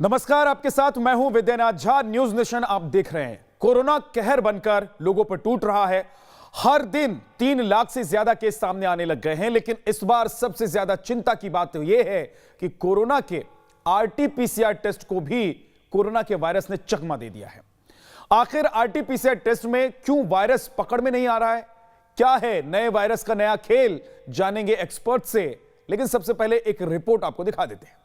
नमस्कार, आपके साथ मैं हूं विद्यानाथ झा। न्यूज नेशन आप देख रहे हैं। कोरोना कहर बनकर लोगों पर टूट रहा है। हर दिन 3 लाख से ज्यादा केस सामने आने लग गए हैं, लेकिन इस बार सबसे ज्यादा चिंता की बात तो यह है कि कोरोना के आरटीपीसीआर टेस्ट को भी कोरोना के वायरस ने चकमा दे दिया है। आखिर आरटीपीसीआर टेस्ट में क्यों वायरस पकड़ में नहीं आ रहा है? क्या है नए वायरस का नया खेल? जानेंगे एक्सपर्ट से, लेकिन सबसे पहले एक रिपोर्ट आपको दिखा देते हैं।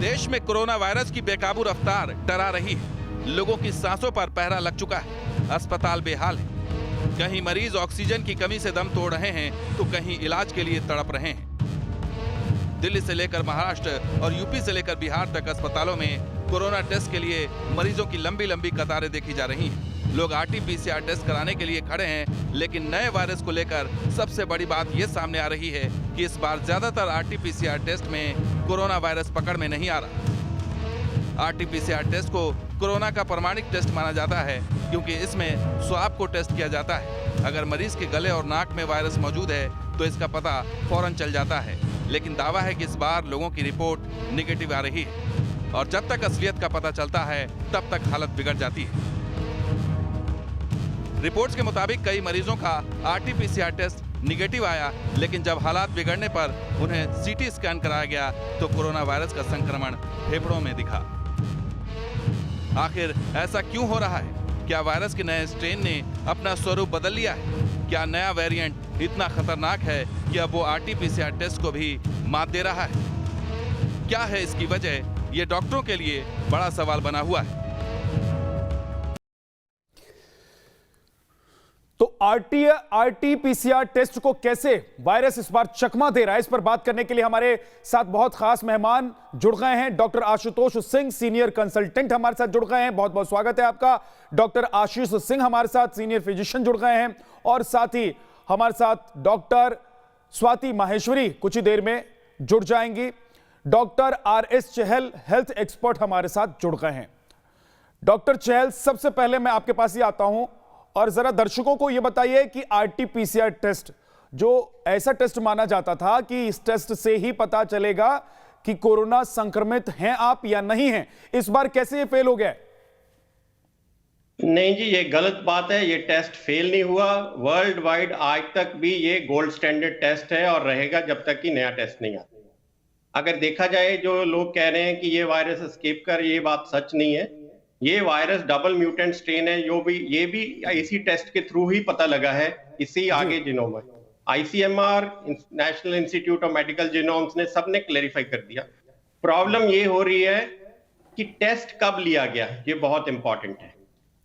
देश में कोरोना वायरस की बेकाबू रफ्तार डरा रही है। लोगों की सांसों पर पहरा लग चुका है। अस्पताल बेहाल है। कहीं मरीज ऑक्सीजन की कमी से दम तोड़ रहे हैं तो कहीं इलाज के लिए तड़प रहे हैं। दिल्ली से लेकर महाराष्ट्र और यूपी से लेकर बिहार तक अस्पतालों में कोरोना टेस्ट के लिए मरीजों की लंबी लंबी कतारें देखी जा रही हैं। लोग आरटीपीसीआर टेस्ट कराने के लिए खड़े हैं, लेकिन नए वायरस को लेकर सबसे बड़ी बात यह सामने आ रही है कि इस बार ज्यादातर आरटीपीसीआर टेस्ट में कोरोना वायरस पकड़ में नहीं आ रहा। आरटीपीसीआर टेस्ट को कोरोना का प्रमाणिक टेस्ट माना जाता है, क्योंकि इसमें स्वाब को टेस्ट किया जाता है। अगर मरीज के गले और नाक में वायरस मौजूद है तो इसका पता फौरन चल जाता है, लेकिन दावा है कि इस बार लोगों की रिपोर्ट निगेटिव आ रही है और जब तक असलियत का पता चलता है तब तक हालत बिगड़ जाती है। रिपोर्ट्स के मुताबिक कई मरीजों का आरटीपीसीआर टेस्ट निगेटिव आया, लेकिन जब हालात बिगड़ने पर उन्हें सीटी स्कैन कराया गया तो कोरोना वायरस का संक्रमण फेफड़ों में दिखा। आखिर ऐसा क्यों हो रहा है? क्या वायरस के नए स्ट्रेन ने अपना स्वरूप बदल लिया है? क्या नया वेरिएंट इतना खतरनाक है कि अब वो आरटीपीसीआर टेस्ट को भी मात दे रहा है? क्या है इसकी वजह? ये डॉक्टरों के लिए बड़ा सवाल बना हुआ है। तो आरटीपीसीआर टेस्ट को कैसे वायरस इस बार चकमा दे रहा है, इस पर बात करने के लिए हमारे साथ बहुत खास मेहमान जुड़ गए हैं। Doctor Ashutosh Singh, senior consultant हमारे साथ जुड़ गए हैं। बहुत बहुत स्वागत है आपका। डॉक्टर आशीष सिंह हमारे साथ, सीनियर फिजिशियन जुड़ गए हैं। और साथ ही हमारे साथ डॉक्टर स्वाति माहेश्वरी कुछ ही देर में जुड़ जाएंगी। डॉक्टर RS चहल, हेल्थ एक्सपर्ट हमारे साथ जुड़ गए हैं। डॉक्टर चहल, सबसे पहले मैं आपके पास ही आता हूं और जरा दर्शकों को यह बताइए कि आरटीपीसीआर टेस्ट, जो ऐसा टेस्ट माना जाता था कि इस टेस्ट से ही पता चलेगा कि कोरोना संक्रमित हैं आप या नहीं हैं, इस बार कैसे ये फेल हो गया? नहीं जी, ये गलत बात है। ये टेस्ट फेल नहीं हुआ। वर्ल्ड वाइड आज तक भी ये गोल्ड स्टैंडर्ड टेस्ट है और रहेगा जब तक कि नया टेस्ट नहीं आता। अगर देखा जाए, जो लोग कह रहे हैं कि ये वायरस एस्केप कर, ये बात सच नहीं है। ये वायरस डबल म्यूटेंट स्ट्रेन है, ये भी इसी टेस्ट के थ्रू ही पता लगा है, इसी आगे जीनोम है। ICMR, national institute of medical genomes ने सबने क्लेरिफाई कर दिया। प्रॉब्लम ये हो रही है कि टेस्ट कब लिया गया, ये बहुत इंपॉर्टेंट है।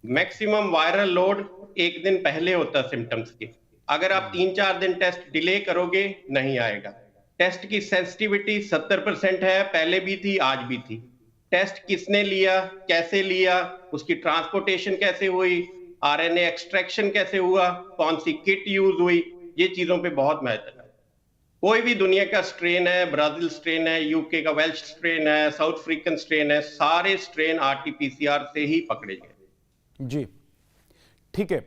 मैक्सिमम वायरल लोड 1 दिन पहले होता है सिम्टम्स के। अगर आप 3-4 दिन टेस्ट डिले करोगे, नहीं आएगा। टेस्ट की सेंसिटिविटी 70% है, पहले भी थी, आज भी थी। टेस्ट किसने लिया, कैसे लिया, उसकी ट्रांसपोर्टेशन कैसे हुई, RNA एक्सट्रैक्शन कैसे हुआ, कौन सी किट यूज हुई, ये चीजों पे बहुत महत्व है। कोई भी दुनिया का स्ट्रेन है, ब्राजील स्ट्रेन है, यूके का वेल्श स्ट्रेन है, साउथ अफ्रीकन स्ट्रेन है, सारे स्ट्रेन आरटीपीसीआर से ही पकड़े गए। जी ठीक है,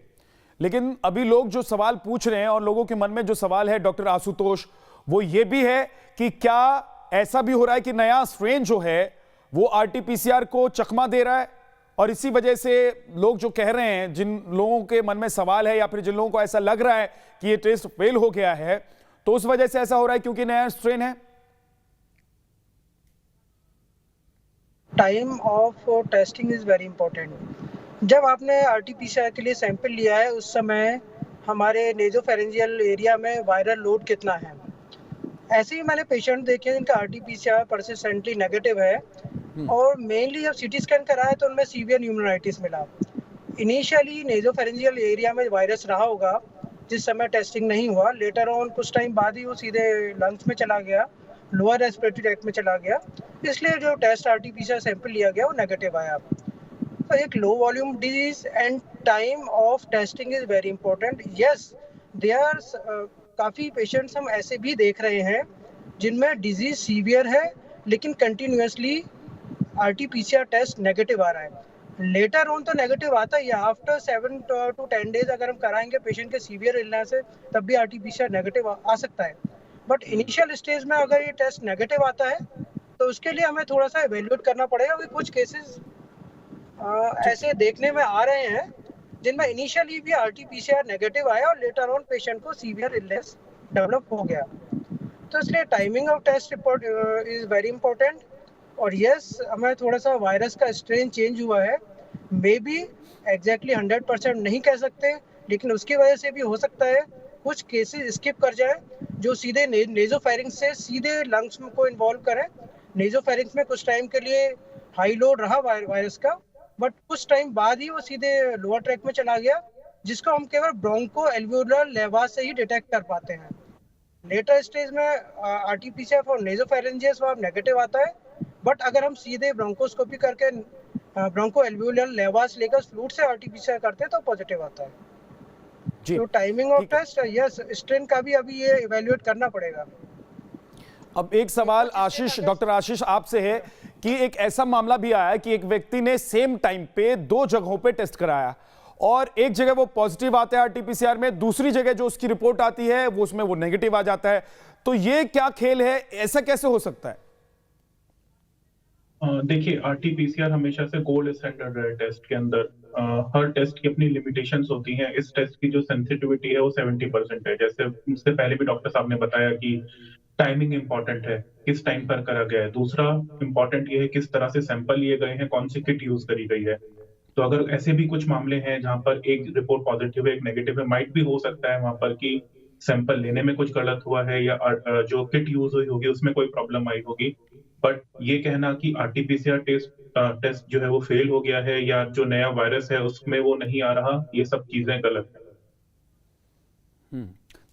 लेकिन अभी लोग जो सवाल पूछ रहे हैं और लोगों के मन में जो सवाल है डॉक्टर आशुतोष, वो ये भी है कि क्या ऐसा भी हो रहा है कि नया स्ट्रेन जो है वो आरटीपीसीआर को चकमा दे रहा है, और इसी वजह से लोग जो कह रहे हैं, जिन लोगों के मन में सवाल है या फिर जिन लोगों को ऐसा लग रहा है कि ये टेस्ट फेल हो गया है, तो उस वजह से ऐसा हो रहा है क्योंकि नया स्ट्रेन है? Time of testing is very important. जब आपने आरटीपीसीआर के लिए सैंपल लिया है, उस समय हमारे नेजोफेरेंजियल एरिया में वायरल लोड कितना है। ऐसे ही मैंने पेशेंट देखे जिनका आरटीपीसीआर परसिस्टेंटली नेगेटिव है, और मेनली जब सीटी स्कैन कराया तो उनमें सीवियर न्यूमोनाइटिस मिला। इनिशियली नेजोफेरेंजियल एरिया में वायरस रहा होगा जिस समय टेस्टिंग नहीं हुआ। लेटर ऑन कुछ टाइम बाद ही वो सीधे लंग्स में चला गया, लोअर रेस्पिरेटरी ट्रैक्ट में चला गया, इसलिए जो टेस्ट आरटीपीसीआर सैंपल लिया गया वो नेगेटिव आया। तो एक low volume disease and time of testing is very important. Yes, there काफ़ी पेशेंट्स हम ऐसे भी देख रहे हैं जिनमें डिजीज सीवियर है लेकिन कंटिन्यूसली आरटीपीसीआर टेस्ट नेगेटिव आ रहा है। लेटर ऑन तो नेगेटिव आता ही है। आफ्टर 7 to 10 डेज अगर हम कराएंगे पेशेंट के सीवियर इलनेस है तब भी RT-PCR नेगेटिव आ सकता है। बट इनिशियल स्टेज में अगर ये टेस्ट नेगेटिव आता है तो उसके लिए हमें थोड़ा सा इवेल्युएट करना पड़ेगा, क्योंकि कुछ केसेस ऐसे देखने में आ रहे हैं जिनमें इनिशियली भी RT-PCR नेगेटिव आया और लेटर ऑन पेशेंट को सीवियर इलनेस डेवलप हो गया। तो इसलिए timing of test report is very important. और यस, हमें थोड़ा सा वायरस का स्ट्रेन चेंज हुआ है, मे बी एग्जैक्टली 100% नहीं कह सकते, लेकिन उसकी वजह से भी हो सकता है कुछ केसेस स्किप कर जाए जो सीधे नेजोफेरिंक्स से सीधे लंग्स को इन्वॉल्व करें। नेजोफेरिंक्स में कुछ टाइम के लिए हाई लोड रहा वायरस का, बट कुछ टाइम बाद ही वो सीधे लोअर ट्रैक में चला गया, जिसको हम केवल ब्रोंको एल्वियोलर लेवास से ही डिटेक्ट कर पाते हैं। लेटर स्टेज में RT-PCR फॉर नेजोफेरेंजियस वो नेगेटिव आता है, बट अगर हम सीधे ब्रोंकोस्कोपी करके ब्रोंको एल्वियोलर लेवास लेकर फ्लूइड से RT-PCR करते हैं तो पॉजिटिव आता है। जी, तो timing of test, yes, strain का भी अभी ये इवैल्यूएट करना पड़ेगा। अब एक सवाल डॉक्टर आशीष आपसे है कि एक ऐसा मामला भी आया कि एक व्यक्ति ने सेम टाइम पे 2 जगहों पे टेस्ट कराया और एक जगह वो पॉजिटिव आता है RT-PCR में, दूसरी जगह जो उसकी रिपोर्ट आती है वो उसमें वो नेगेटिव आ जाता है। तो ये क्या खेल है, ऐसा कैसे हो सकता है? देखिए, RT-PCR हमेशा से गोल्ड स्टैंडर्ड है टेस्ट के अंदर। हर टेस्ट की अपनी लिमिटेशंस होती हैं। इस टेस्ट की जो सेंसिटिविटी है वो 70% है। जैसे मुझसे पहले भी डॉक्टर साहब ने बताया कि टाइमिंग इंपॉर्टेंट है, किस टाइम पर करा गया है। दूसरा इंपॉर्टेंट ये है किस तरह से सैंपल लिए गए हैं, कौन सी किट यूज करी गई है। तो अगर ऐसे भी कुछ मामले हैं जहां पर एक रिपोर्ट पॉजिटिव है, एक नेगेटिव है, माइट भी हो सकता है वहां पर कि सैंपल लेने में कुछ गलत हुआ है या जो किट यूज हुई होगी उसमें कोई प्रॉब्लम आई होगी। बट ये कहना कि RT-PCR टेस्ट जो है वो फेल हो गया है या जो नया वायरस है उसमें वो नहीं आ रहा, ये सब चीजें गलत है।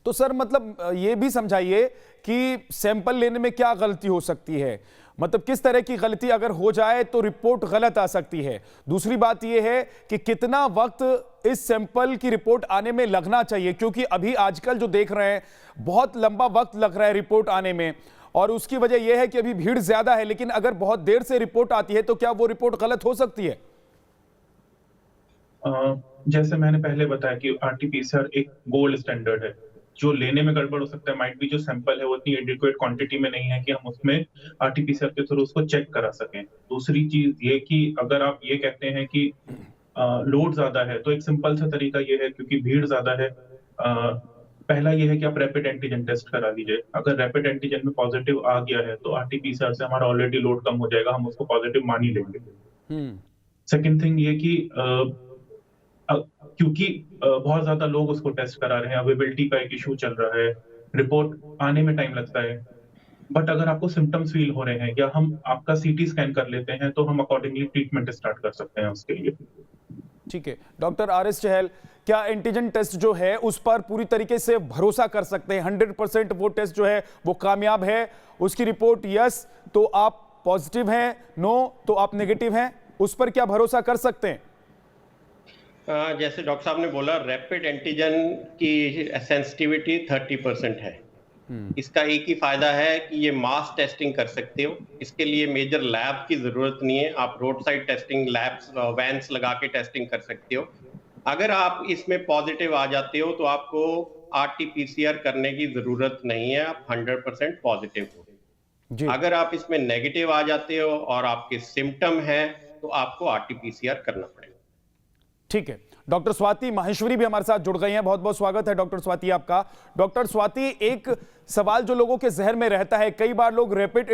तो सर मतलब ये भी समझाइए कि सैंपल लेने में क्या गलती हो सकती है, मतलब किस तरह की गलती अगर हो जाए तो रिपोर्ट गलत आ सकती है। दूसरी बात यह है कि कितना वक्त इस सैंपल की रिपोर्ट आने में लगना चाहिए, क्योंकि अभी आजकल जो देख रहे हैं बहुत लंबा वक्त लग रहा है रिपोर्ट आने में, और उसकी वजह यह है कि अभी भीड़ ज्यादा है। लेकिन अगर बहुत देर से रिपोर्ट आती है तो क्या वो रिपोर्ट गलत हो सकती है? जैसे मैंने पहले बताया कि RT-PCR एक गोल्ड स्टैंडर्ड है। जो लेने में गड़बड़ हो सकता है, माइट भी जो सैंपल है वो इतनी एडिक्वेट क्वांटिटी में नहीं है कि हम उसमें RT-PCR के थ्रू उसको चेक करा सकें। दूसरी चीज ये कि अगर आप ये कहते हैं कि लोड ज्यादा है, तो एक सिंपल सा तरीका ये है, क्योंकि भीड़ ज्यादा है, पहला ये है कि आप रैपिड एंटीजन टेस्ट करा लीजिए। अगर रैपिड एंटीजन में पॉजिटिव आ गया है तो RT-PCR से हमारा ऑलरेडी लोड कम हो जाएगा, हम उसको पॉजिटिव मान ही लेंगे। सेकेंड थिंग ये कि क्योंकि बहुत ज्यादा लोग उसको टेस्ट करा रहे हैं, अवेलेबिलिटी का एक इशू चल रहा है, रिपोर्ट आने में टाइम लगता है। बट अगर आपको सिम्टम्स फील हो रहे हैं या हम आपका CT स्कैन कर लेते हैं तो हम अकॉर्डिंगली ट्रीटमेंट स्टार्ट कर सकते हैं उसके लिए। ठीक है, डॉक्टर RS चहल, क्या एंटीजन टेस्ट जो है उस पर पूरी तरीके से भरोसा कर सकते हैं? 100% वो टेस्ट जो है वो कामयाब है, उसकी रिपोर्ट यस तो आप पॉजिटिव हैं, नो तो आप नेगेटिव हैं, उस पर क्या भरोसा कर सकते हैं? जैसे डॉक्टर साहब ने बोला, रैपिड एंटीजन की सेंसिटिविटी 30% है। इसका एक ही फायदा है कि ये मास टेस्टिंग कर सकते हो, इसके लिए मेजर लैब की जरूरत नहीं है। आप road side testing labs vans लगा के टेस्टिंग कर सकते हो। अगर आप इसमें पॉजिटिव आ जाते हो तो आपको RT-PCR करने की जरूरत नहीं है, आप 100% पॉजिटिव हो। अगर आप इसमें नेगेटिव आ जाते हो और आपके सिम्टम है तो आपको RT-PCR करना पड़ेगा। ठीक है, डॉक्टर स्वाति माहेश्वरी भी हमारे साथ जुड़ गई हैं, बहुत बहुत स्वागत है डॉक्टर स्वाति आपका। डॉक्टर स्वाति, एक सवाल जो लोगों के जहन में रहता है, कई बार लोग रैपिड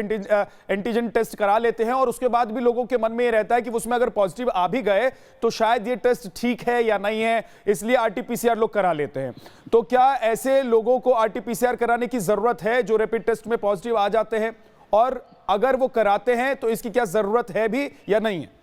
एंटीजन टेस्ट करा लेते हैं और उसके बाद भी लोगों के मन में ये रहता है कि उसमें अगर पॉजिटिव आ भी गए तो शायद ये टेस्ट ठीक है या नहीं है, इसलिए RT-PCR लोग करा लेते हैं। तो क्या ऐसे लोगों को RT-PCR कराने की जरूरत है जो रैपिड टेस्ट में पॉजिटिव आ जाते हैं, और अगर वो कराते हैं तो इसकी क्या जरूरत है भी या नहीं है?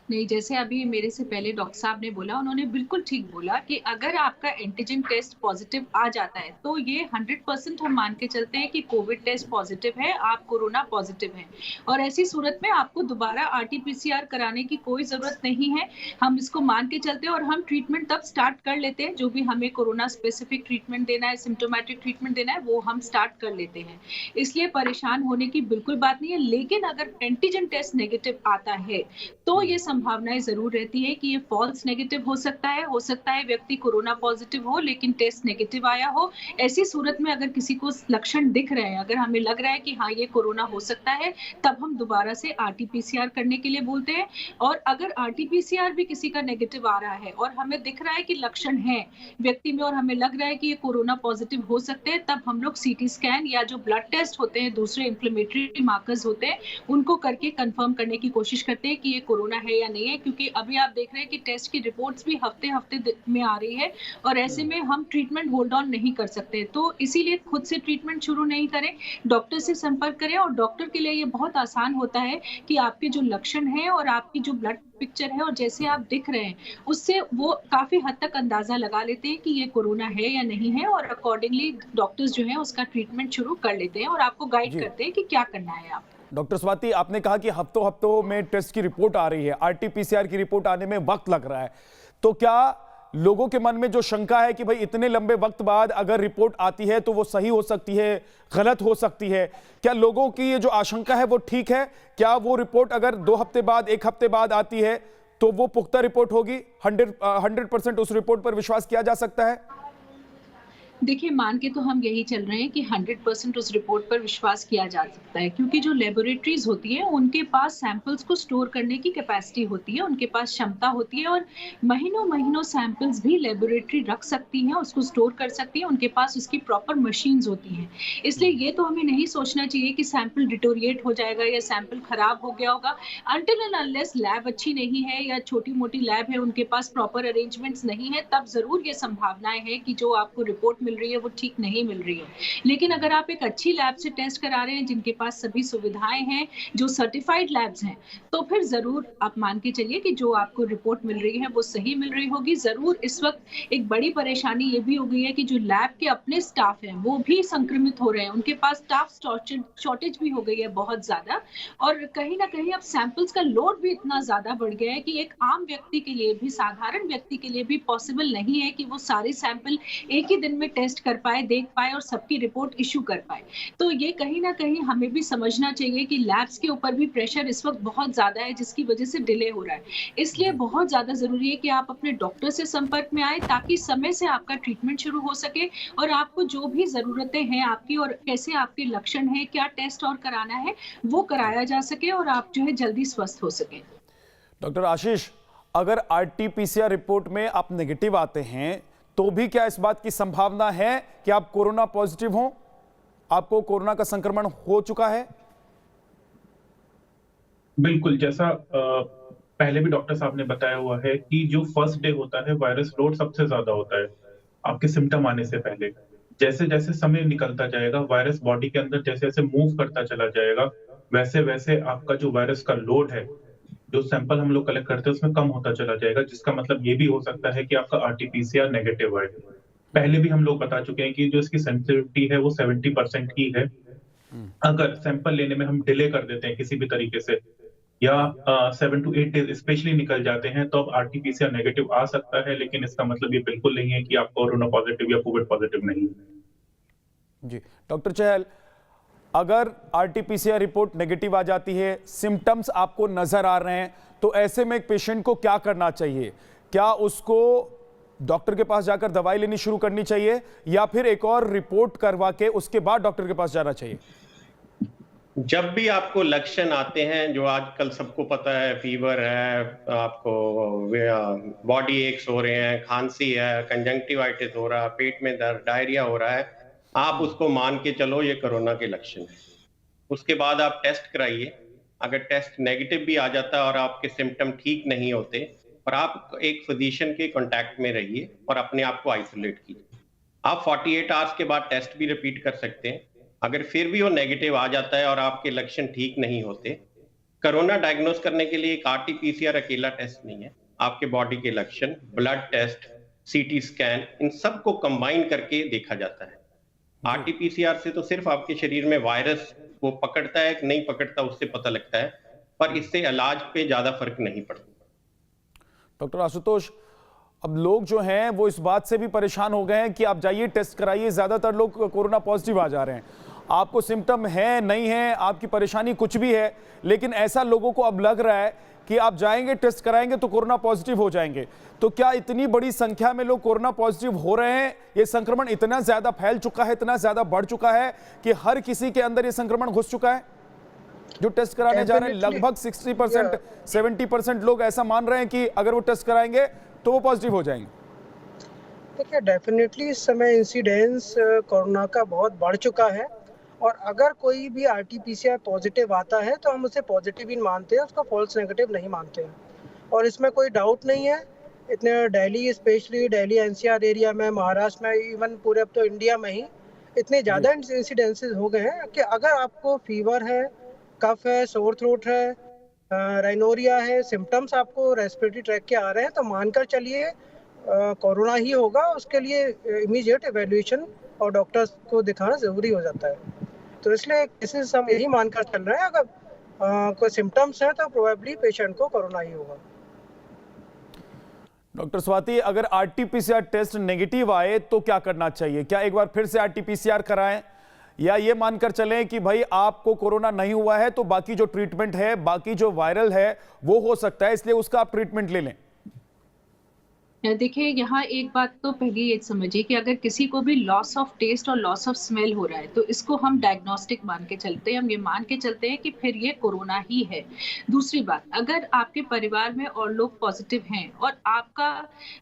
नहीं, जैसे अभी मेरे से पहले डॉक्टर साहब ने बोला, उन्होंने बिल्कुल ठीक बोला कि अगर आपका एंटीजन टेस्ट पॉजिटिव आ जाता है तो ये 100% हम मान के चलते हैं कि कोविड टेस्ट पॉजिटिव है, आप कोरोना पॉजिटिव हैं, और ऐसी सूरत में आपको दोबारा RT-PCR कराने की कोई ज़रूरत नहीं है। हम इसको मान के चलते हैं और हम ट्रीटमेंट तब स्टार्ट कर लेते हैं, जो भी हमें कोरोना स्पेसिफिक ट्रीटमेंट देना है, सिम्टोमेटिक ट्रीटमेंट देना है, वो हम स्टार्ट कर लेते हैं। इसलिए परेशान होने की बिल्कुल बात नहीं है। लेकिन अगर एंटीजन टेस्ट नेगेटिव आता है तो ये संभावनाएं जरूर रहती है कि ये फॉल्स नेगेटिव हो सकता है व्यक्ति कोरोना पॉजिटिव हो लेकिन टेस्ट नेगेटिव आया हो। ऐसी सूरत में अगर किसी को लक्षण दिख रहे हैं, अगर हमें लग रहा है कि हाँ ये कोरोना हो सकता है, तब हम दोबारा से RT-PCR करने के लिए बोलते हैं। और अगर RT-PCR भी किसी का नेगेटिव आ रहा है और हमें दिख रहा है कि लक्षण है व्यक्ति में और हमें लग रहा है कि ये कोरोना पॉजिटिव हो सकते हैं, तब हम लोग CT स्कैन या जो ब्लड टेस्ट होते हैं, दूसरे इंफ्लेमेटरी मार्कर्स होते हैं, उनको करके कंफर्म करने की कोशिश करते हैं कि ये कोरोना है या नहीं है। क्योंकि अभी आप देख रहे हैं कि टेस्ट की रिपोर्ट्स भी हफ्ते में आ रही है और ऐसे में हम ट्रीटमेंट होल्ड ऑन नहीं कर सकते। तो इसीलिए खुद से ट्रीटमेंट शुरू नहीं करें, डॉक्टर से संपर्क करें। और डॉक्टर के लिए ये बहुत आसान होता है कि आपके जो लक्षण हैं और आपकी जो ब्लड पिक्चर है और जैसे आप दिख रहे हैं, उससे वो काफी हद तक अंदाजा लगा लेते हैं कि ये कोरोना है या नहीं है और अकॉर्डिंगली डॉक्टर्स जो है उसका ट्रीटमेंट शुरू कर लेते हैं और आपको गाइड करते हैं कि क्या करना है आप। डॉक्टर स्वाति, आपने कहा कि हफ्तों में टेस्ट की रिपोर्ट आ रही है, RT-PCR की रिपोर्ट आने में वक्त लग रहा है, तो क्या लोगों के मन में जो शंका है कि भाई इतने लंबे वक्त बाद अगर रिपोर्ट आती है तो वो सही हो सकती है, गलत हो सकती है, क्या लोगों की ये जो आशंका है वो ठीक है? क्या वो रिपोर्ट अगर 2 हफ्ते बाद, 1 हफ्ते बाद आती है तो वो पुख्ता रिपोर्ट होगी? 100% उस रिपोर्ट पर विश्वास किया जा सकता है? देखिए, मान के तो हम यही चल रहे हैं कि 100% उस रिपोर्ट पर विश्वास किया जा सकता है, क्योंकि जो लेबोरेटरीज होती है उनके पास सैंपल्स को स्टोर करने की कैपेसिटी होती है, उनके पास क्षमता होती है और महीनों सैंपल्स भी लेबोरेटरी रख सकती हैं, उसको स्टोर कर सकती है, उनके पास उसकी प्रॉपर मशीन्स होती हैं। इसलिए ये तो हमें नहीं सोचना चाहिए कि सैंपल डिटोरिएट हो जाएगा या सैंपल खराब हो गया होगा। अनटिल एंड अनलेस लैब अच्छी नहीं है या छोटी मोटी लैब है, उनके पास प्रॉपर अरेंजमेंट्स नहीं है, तब जरूर ये संभावनाएं है कि जो आपको रिपोर्ट मिल रही है वो ठीक नहीं मिल रही है। लेकिन अगर आप एक अच्छी लैब से टेस्ट करा रहे हैं, जिनके पास सभी सुविधाएं हैं, जो सर्टिफाइड लैब्स हैं, तो फिर जरूर आप मान के चलिए कि जो आपको रिपोर्ट मिल रही है वो सही मिल रही होगी। जरूर इस वक्त एक बड़ी परेशानी ये भी हो गई है कि जो लैब के अपने स्टाफ हैं वो भी संक्रमित हो रहे हैं, उनके पास स्टाफ शॉर्टेज भी हो गई है बहुत ज्यादा, और कहीं ना कहीं अब सैंपल्स का लोड भी इतना ज्यादा बढ़ गया है कि एक आम व्यक्ति के लिए भी, साधारण व्यक्ति के लिए भी पॉसिबल नहीं है कि वो सारे सैंपल एक ही दिन में टेस्ट कर पाए, देख पाए और सबकी रिपोर्ट इशू कर पाए। तो ये कहीं ना कहीं हमें भी समझना चाहिए कि लैब्स के ऊपर भी प्रेशर इस वक्त बहुत ज्यादा है, जिसकी वजह से डिले हो रहा है। इसलिए बहुत ज्यादा जरूरी है कि आप अपने डॉक्टर से संपर्क में आए, ताकि समय से आपका ट्रीटमेंट शुरू हो सके और आपको जो भी जरूरतें हैं आपकी और कैसे आपके लक्षण हैं, क्या टेस्ट और कराना है, वो कराया जा सके और आप जो है जल्दी स्वस्थ हो सके। डॉक्टर आशीष, अगर RT-PCR रिपोर्ट में आप नेगेटिव आते हैं तो भी क्या इस बात की संभावना है कि आप कोरोना पॉजिटिव हों, आपको कोरोना का संक्रमण हो चुका है? बिल्कुल, जैसा पहले भी डॉक्टर साहब ने बताया हुआ है कि जो फर्स्ट डे होता है वायरस लोड सबसे ज्यादा होता है आपके सिम्टम आने से पहले। जैसे जैसे समय निकलता जाएगा, वायरस बॉडी के अंदर जैसे जैसे मूव करता चला जाएगा, वैसे वैसे आपका जो वायरस का लोड है, जो सैंपल हम लोग कलेक्ट करते हैं उसमें कम होता चला जाएगा, जिसका मतलब ये भी हो सकता है कि आपका RT-PCR नेगेटिव आए। पहले भी हम लोग बता चुके हैं कि जो इसकी सेंसिटिविटी है वो 70% ही है। अगर सैंपल लेने में हम डिले कर देते हैं किसी भी तरीके से या 7 to 8 डेज स्पेशली निकल जाते हैं, तो अब RT-PCR नेगेटिव आ सकता है, लेकिन इसका मतलब ये बिल्कुल नहीं है कि आप कोरोना पॉजिटिव या कोविड पॉजिटिव नहीं है। जी डॉक्टर चहल, अगर RT-PCR रिपोर्ट नेगेटिव आ जाती है, सिम्टम्स आपको नजर आ रहे हैं, तो ऐसे में एक पेशेंट को क्या करना चाहिए? क्या उसको डॉक्टर के पास जाकर दवाई लेनी शुरू करनी चाहिए या फिर एक और रिपोर्ट करवा के उसके बाद डॉक्टर के पास जाना चाहिए? जब भी आपको लक्षण आते हैं, जो आजकल सबको पता है, फीवर है, आपको बॉडी एक्स हो रहे हैं, खांसी है, कंजंक्टिवाइटिस हो रहा है, पेट में दर्द, डायरिया हो रहा है, आप उसको मान के चलो ये कोरोना के लक्षण है। उसके बाद आप टेस्ट कराइए। अगर टेस्ट नेगेटिव भी आ जाता है और आपके सिम्टम ठीक नहीं होते, और आप एक फिजिशियन के कांटेक्ट में रहिए और अपने आप को आइसोलेट कीजिए। आप 48 आवर्स के बाद टेस्ट भी रिपीट कर सकते हैं। अगर फिर भी वो नेगेटिव आ जाता है और आपके लक्षण ठीक नहीं होते, कोरोना डायग्नोस करने के लिए एक RT-PCR अकेला टेस्ट नहीं है। आपके बॉडी के लक्षण, ब्लड टेस्ट, CT स्कैन, इन सबको कंबाइन करके देखा जाता है। RT-PCR से तो सिर्फ आपके शरीर में वायरस वो पकड़ता है कि नहीं पकड़ता उससे पता लगता है, पर इससे इलाज पे ज्यादा फर्क नहीं पड़ता। डॉक्टर आशुतोष, अब लोग जो हैं वो इस बात से भी परेशान हो गए हैं कि आप जाइए टेस्ट कराइए, ज्यादातर लोग कोरोना पॉजिटिव आ जा रहे हैं। आपको सिम्टम है नहीं है, आपकी परेशानी कुछ भी है, लेकिन ऐसा लोगों को अब लग रहा है कि आप जाएंगे टेस्ट कराएंगे तो कोरोना पॉजिटिव हो जाएंगे। तो क्या इतनी बड़ी संख्या में लोग कोरोना पॉजिटिव हो रहे हैं? ये संक्रमण इतना ज्यादा फैल चुका है, इतना ज्यादा बढ़ चुका है कि हर किसी के अंदर ये संक्रमण घुस चुका है? जो टेस्ट कराने जा रहे हैं लगभग 60% 70% लोग ऐसा मान रहे हैं कि अगर वो टेस्ट कराएंगे तो वो पॉजिटिव हो जाएंगे। देखिए, डेफिनेटली इस समय इंसिडेंस कोरोना का बहुत बढ़ चुका है, और अगर कोई भी RT-PCR पॉजिटिव आता है तो हम उसे पॉजिटिव ही मानते हैं, उसको फॉल्स नेगेटिव नहीं मानते हैं। और इसमें कोई डाउट नहीं है, इतने Delhi, specially Delhi NCR area में, महाराष्ट्र में, इवन पूरे अब तो इंडिया में ही इतने ज़्यादा इंसिडेंसेस हो गए हैं कि अगर आपको फीवर है, कफ है, सोर थ्रोट है, राइनोरिया है, सिम्टम्स आपको रेस्पिरेटरी ट्रैक के आ रहे हैं, तो मानकर चलिए कोरोना ही होगा। उसके लिए इमीडिएट एवेल्यूएशन और डॉक्टर्स को दिखाना ज़रूरी हो जाता है। तो इसलिए केसेस हम यही मानकर चल रहे हैं, अगर कोई सिम्टम्स है तो प्रोबेबली पेशेंट को कोरोना ही होगा। डॉक्टर स्वाति, अगर RT-PCR टेस्ट नेगेटिव आए तो क्या करना चाहिए? क्या एक बार फिर से RT-PCR कराएं, या ये मानकर चलें कि भाई आपको कोरोना नहीं हुआ है तो बाकी जो ट्रीटमेंट है, बाकी जो वायरल है वो हो सकता है, इसलिए उसका आप ट्रीटमेंट ले लें? देखिए, यहाँ एक बात तो पहले ये समझिए कि अगर किसी को भी लॉस ऑफ टेस्ट और लॉस ऑफ स्मेल हो रहा है तो इसको हम डायग्नोस्टिक मान के चलते हैं, हम ये मान के चलते हैं कि फिर ये कोरोना ही है। दूसरी बात, अगर आपके परिवार में और लोग पॉजिटिव हैं और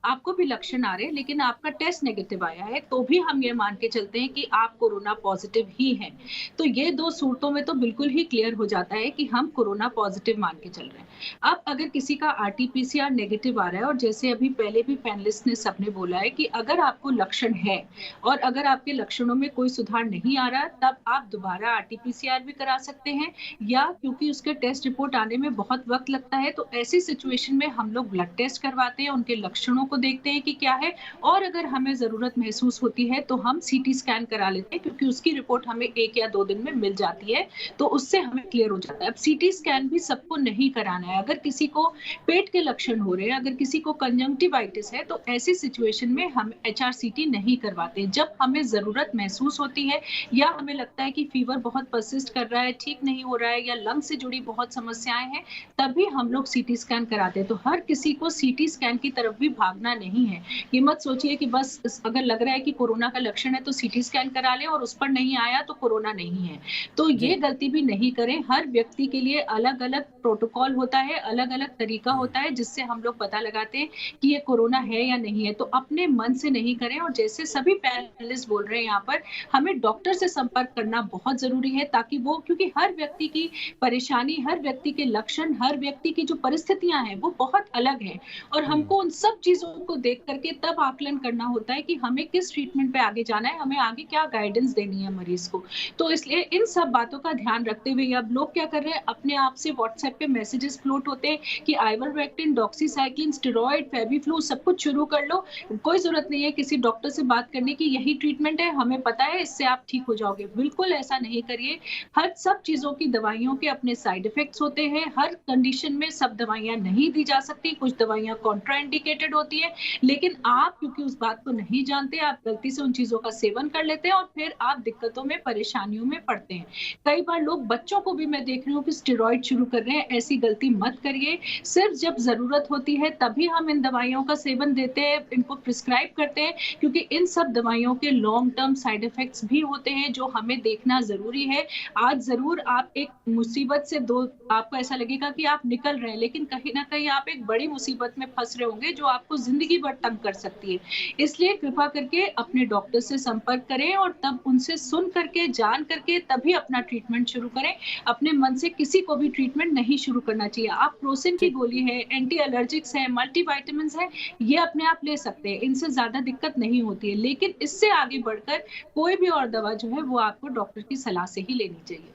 आपको भी लक्षण आ रहे हैं लेकिन आपका टेस्ट नेगेटिव आया है, तो भी हम ये मान के चलते हैं कि आप कोरोना पॉजिटिव ही हैं। तो ये दो सूरतों में तो बिल्कुल ही क्लियर हो जाता है कि हम कोरोना पॉजिटिव मान के चल रहे हैं। अब अगर किसी का RT-PCR नेगेटिव आ रहा है, और जैसे अभी पहले पैनलिस्ट ने सबने बोला है कि अगर आपको लक्षण है और अगर आपके लक्षणों में कोई सुधार नहीं आ रहा, तब आप दोबारा RT-PCR भी करा सकते हैं, या क्योंकि उसके टेस्ट रिपोर्ट आने में बहुत वक्त लगता है तो ऐसी सिचुएशन में हम लोग ब्लड टेस्ट करवाते हैं, उनके लक्षणों को देखते हैं कि क्या है, और अगर हमें जरूरत महसूस होती है तो हम CT स्कैन करा लेते हैं, क्योंकि उसकी रिपोर्ट हमें 1 या 2 दिन में मिल जाती है, तो उससे हमें क्लियर हो जाता है। अब CT स्कैन भी सबको नहीं कराना है। अगर किसी को पेट के लक्षण हो रहे हैं, अगर किसी को कंजंक्टिवाइटिस है, तो ऐसी सिचुएशन में हम HRCT नहीं करवाते। जब हमें जरूरत महसूस होती है या हमें लगता है कि फीवर बहुत परसिस्ट कर रहा है, ठीक नहीं हो रहा है, या लंग से जुड़ी बहुत समस्याएं हैं, तभी हम लोग CT स्कैन कराते हैं। तो हर किसी को CT स्कैन की तरफ भी भागना नहीं है। ये मत सोचिए कि बस अगर लग रहा है कि कोरोना का लक्षण है तो CT स्कैन करा ले और उस पर नहीं आया तो कोरोना नहीं है। तो ये गलती भी नहीं करें। हर व्यक्ति के लिए अलग अलग प्रोटोकॉल होता है, अलग अलग तरीका होता है जिससे हम लोग पता लगाते हैं कि ये कोरोना है या नहीं है। तो अपने मन से नहीं करें, और जैसे सभी पैनलिस्ट बोल रहे हैं यहाँ पर, हमें डॉक्टर से संपर्क करना बहुत जरूरी है, ताकि वो, क्योंकि हर व्यक्ति की परेशानी, हर व्यक्ति के लक्षण, हर व्यक्ति की जो परिस्थितियां हैं वो बहुत अलग है, और हमको उन सब चीजों को देख करके तब आकलन करना होता है कि हमें किस ट्रीटमेंट पे आगे जाना है, हमें आगे क्या गाइडेंस देनी है मरीज को। तो इसलिए इन सब बातों का ध्यान रखते हुए अब लोग क्या कर रहे हैं, अपने आप से व्हाट्सएप पे मैसेजेस फ्लोट होते हैं कि आइवरमेक्टिन, डॉक्सीसाइक्लिन, स्टेरॉइड, फेबिफ्लू सब कुछ शुरू कर लो। कोई जरूरत नहीं है किसी डॉक्टर से बात करने की, यही ट्रीटमेंट है, हमें पता है, इससे आप ठीक हो जाओगे। बिल्कुल ऐसा नहीं करिए। हर सब चीजों की, दवाइयों के अपने साइड इफेक्ट्स होते हैं। हर कंडीशन में सब दवाइयां नहीं दी जा सकती, कुछ दवाइयां कॉन्ट्राइंडिकेटेड होती है, लेकिन आप क्योंकि उस बात को नहीं जानते, आप गलती से उन चीजों का सेवन कर लेते हैं और फिर आप दिक्कतों में, परेशानियों में पड़ते हैं। कई बार लोग, बच्चों को भी मैं देख रही हूँ कि स्टेरॉइड शुरू कर रहे हैं। ऐसी गलती मत करिए। सिर्फ जब जरूरत होती है तभी हम इन दवाइयों का सेवन देते हैं, इनको प्रिस्क्राइब करते हैं, क्योंकि इन सब दवाइयों के लॉन्ग टर्म साइड इफेक्ट्स भी होते हैं जो हमें देखना जरूरी है। आज जरूर आप एक मुसीबत से आपको ऐसा लगेगा कि आप निकल रहे हैं, लेकिन कहीं ना कहीं आप एक बड़ी मुसीबत में फंस रहे होंगे जो आपको जिंदगी भर तंग कर सकती है। इसलिए कृपा करके अपने डॉक्टर से संपर्क करें और तब उनसे सुन करके, जान करके तभी अपना ट्रीटमेंट शुरू करें। अपने मन से किसी को भी ट्रीटमेंट नहीं शुरू करना चाहिए। आप प्रोसिन की गोली है, एंटी एलर्जिक्स है, मल्टीविटामिन्स है, ये अपने आप ले सकते हैं, इनसे ज्यादा दिक्कत नहीं होती है। लेकिन इससे आगे बढ़कर कोई भी और दवा जो है वो आपको डॉक्टर की सलाह से ही लेनी चाहिए।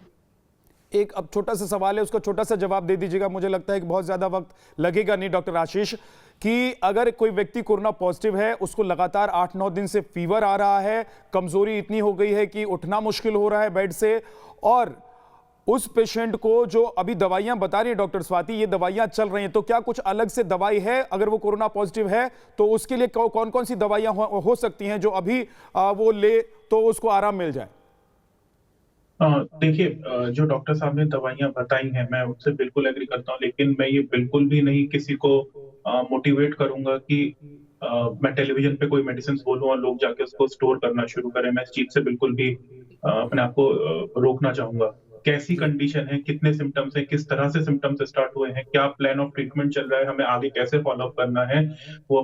एक अब छोटा सा सवाल है, उसका छोटा सा जवाब दे दीजिएगा। मुझे लगता है कि बहुत ज्यादा वक्त लगेगा नहीं डॉक्टर आशीष, कि अगर कोई व्यक्ति कोरोना पॉजिटिव है, उसको लगातार 8-9 दिन से फीवर आ रहा है, कमजोरी इतनी हो गई है कि उठना मुश्किल हो रहा है बेड से, और उस पेशेंट को जो अभी दवाइयां बता रही है डॉक्टर स्वाति, ये दवाइयां चल रही हैं, तो क्या कुछ अलग से दवाई है अगर वो कोरोना पॉजिटिव है तो उसके लिए कौन कौन सी दवाइयां हो सकती हैं जो अभी वो ले तो उसको आराम मिल जाए? देखिए, जो डॉक्टर साहब ने दवाइयाँ बताई हैं, मैं उससे बिल्कुल एग्री करता हूँ, लेकिन मैं ये बिल्कुल भी नहीं किसी को मोटिवेट करूँगा कि मैं टेलीविज़न पे कोई मेडिसिन्स बोलूँ और लोग जाके उसको स्टोर करना शुरू करें। मैं इस चीज़ से बिल्कुल भी अपने आप को रोकना चाहूँगा। कैसी जी कंडीशन है, कितने सिम्पटम्स हैं, किस तरह से सिम्पटम्स स्टार्ट हुए हैं, क्या प्लान ऑफ ट्रीटमेंट चल रहा है, हमें आगे कैसे फ़ॉलो अप करना है, वो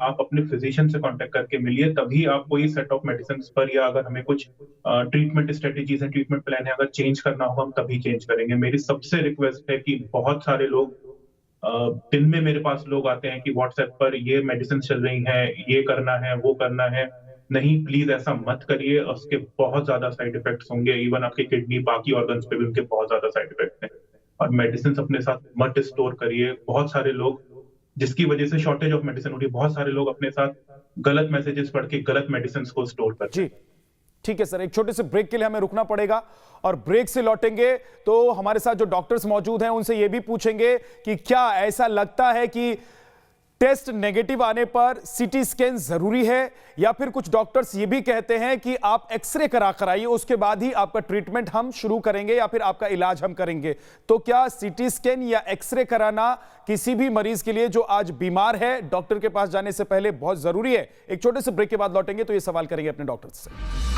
आप अपने फिज़िशियन से कॉन्टैक्ट करके मिलिए, तभी आप कोई सेट ऑफ मेडिसिन्स पर या अगर हमें कुछ ट्रीटमेंट स्ट्रेटेजीज़ हैं, ट्रीटमेंट प्लान है, अगर चेंज करना होगा, हम तभी चेंज करेंगे। मेरी सबसे रिक्वेस्ट है कि बहुत सारे लोग अ, दिन में मेरे पास लोग आते हैं कि व्हाट्सएप पर ये मेडिसिन चल रही हैं, ये करना है, वो करना है। नहीं, प्लीज़ ऐसा मत करिए, उसके बहुत ज़्यादा साइड इफ़ेक्ट्स होंगे। इवन आपकी किडनी, बाकी ऑर्गन्स पे भी उनके बहुत ज़्यादा साइड इफ़ेक्ट्स हैं। और मेडिसिन्स अपने साथ मत स्टोर करिए। बहुत सारे लोग, जिसकी वजह से शॉर्टेज ऑफ मेडिसिन हो रही है, बहुत सारे लोग अपने साथ गलत मैसेजेस पढ़ के गलत मेडिसिन्स को स्टोर करते हैं। जी ठीक है सर, एक छोटे से ब्रेक के लिए हमें रुकना पड़ेगा और ब्रेक से लौटेंगे तो हमारे साथ जो डॉक्टर्स मौजूद हैं उनसे यह भी पूछेंगे कि क्या ऐसा लगता है कि टेस्ट नेगेटिव आने पर सीटी स्कैन जरूरी है, या फिर कुछ डॉक्टर्स ये भी कहते हैं कि आप एक्सरे करा कर आइए, उसके बाद ही आपका ट्रीटमेंट हम शुरू करेंगे या फिर आपका इलाज हम करेंगे। तो क्या सीटी स्कैन या एक्सरे कराना किसी भी मरीज के लिए जो आज बीमार है डॉक्टर के पास जाने से पहले बहुत जरूरी है? एक छोटे से ब्रेक के बाद लौटेंगे तो ये सवाल करेंगे अपने डॉक्टर से।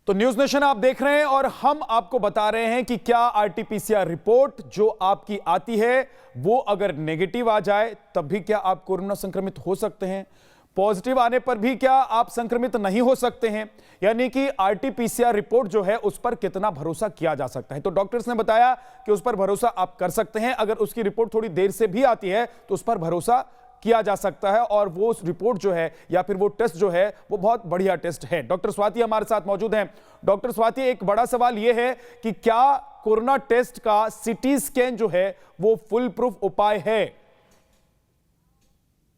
तो न्यूज नेशन आप देख रहे हैं और हम आपको बता रहे हैं कि क्या आरटीपीसीआर रिपोर्ट जो आपकी आती है वो अगर नेगेटिव आ जाए तब भी क्या आप कोरोना संक्रमित हो सकते हैं, पॉजिटिव आने पर भी क्या आप संक्रमित नहीं हो सकते हैं, यानी कि आरटीपीसीआर रिपोर्ट जो है उस पर कितना भरोसा किया जा सकता है। तो डॉक्टर्स ने बताया कि उस पर भरोसा आप कर सकते हैं, अगर उसकी रिपोर्ट थोड़ी देर से भी आती है तो उस पर भरोसा किया जा सकता है और वो रिपोर्ट जो है या फिर वो टेस्ट जो है वो बहुत बढ़िया टेस्ट है। डॉक्टर स्वाति हमारे साथ मौजूद हैं। डॉक्टर स्वाति, एक बड़ा सवाल ये है कि क्या कोरोना टेस्ट का सीटी स्कैन जो है वो फुल प्रूफ उपाय है?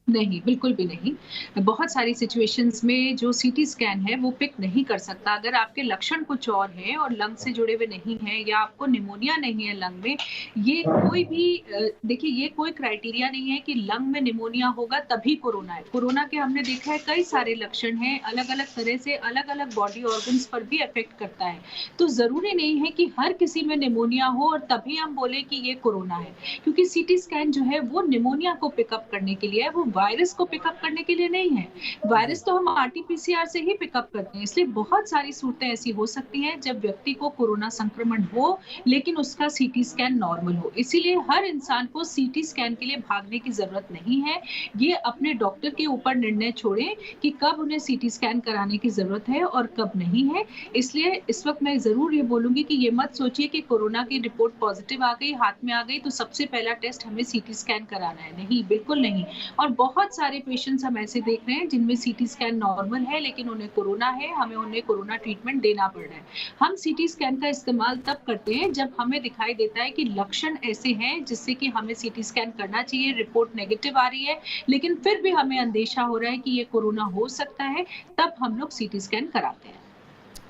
नहीं, बिल्कुल भी नहीं। बहुत सारी सिचुएशंस में जो सीटी स्कैन है वो पिक नहीं कर सकता। अगर आपके लक्षण कुछ और हैं और लंग से जुड़े हुए नहीं हैं या आपको निमोनिया नहीं है लंग में, ये कोई भी देखिए ये कोई क्राइटेरिया नहीं है कि लंग में निमोनिया होगा तभी कोरोना है। कोरोना के हमने देखा है कई सारे लक्षण हैं, अलग-अलग तरह से अलग-अलग बॉडी ऑर्गन्स पर भी अफेक्ट करता है। तो ज़रूरी नहीं है कि हर किसी में निमोनिया हो और तभी हम बोले कि ये कोरोना है, क्योंकि सीटी स्कैन जो है वो निमोनिया को पिकअप करने के लिए है, वो वायरस को पिकअप करने के लिए नहीं है। वायरस तो हम आरटीपीसीआर से ही पिकअप करते हैं, इसलिए बहुत सारी सूरतें ऐसी हो सकती हैं जब व्यक्ति को कोरोना संक्रमण हो लेकिन उसका सीटी स्कैन नॉर्मल हो। इसीलिए हर इंसान को सीटी स्कैन के लिए भागने की जरूरत नहीं है। ये अपने डॉक्टर के ऊपर निर्णय छोड़ें कि कब उन्हें सीटी स्कैन कराने की जरूरत है और कब नहीं है। इसलिए इस वक्त मैं जरूर ये बोलूंगी कि ये मत सोचिए कि कोरोना की रिपोर्ट पॉजिटिव आ गई, हाथ में आ गई तो सबसे पहला टेस्ट हमें सीटी स्कैन कराना है। नहीं, बिल्कुल नहीं। और बहुत सारे पेशेंट्स हम ऐसे देख रहे हैं जिनमें सीटी स्कैन नॉर्मल है लेकिन उन्हें कोरोना है, हमें उन्हें कोरोना ट्रीटमेंट देना पड़ रहा है। हम सीटी स्कैन का इस्तेमाल तब करते हैं जब हमें दिखाई देता है कि लक्षण ऐसे हैं जिससे कि हमें सीटी स्कैन करना चाहिए, रिपोर्ट नेगेटिव आ रही है लेकिन फिर भी हमें अंदेशा हो रहा है कि ये कोरोना हो सकता है, तब हम लोग सीटी स्कैन कराते हैं।